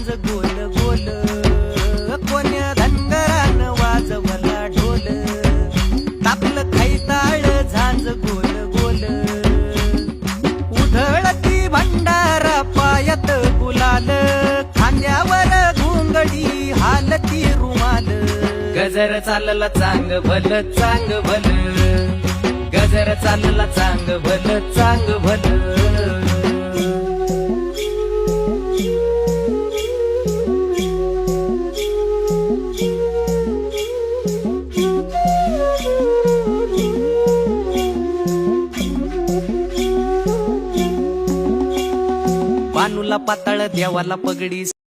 झांज गोल गोल, कोण्या धनगरान वाजवला ढोल, तापलं खैताळ झांज गोल गोल, उधळती भंडारा पायात गुलाल, खांद्यावर घोंगडी हालती रुमाल, गजर चालला चांग भल चांग भल, गजर चालला चांग भल चांग भल. बानूला पाताळ देवाला पगडी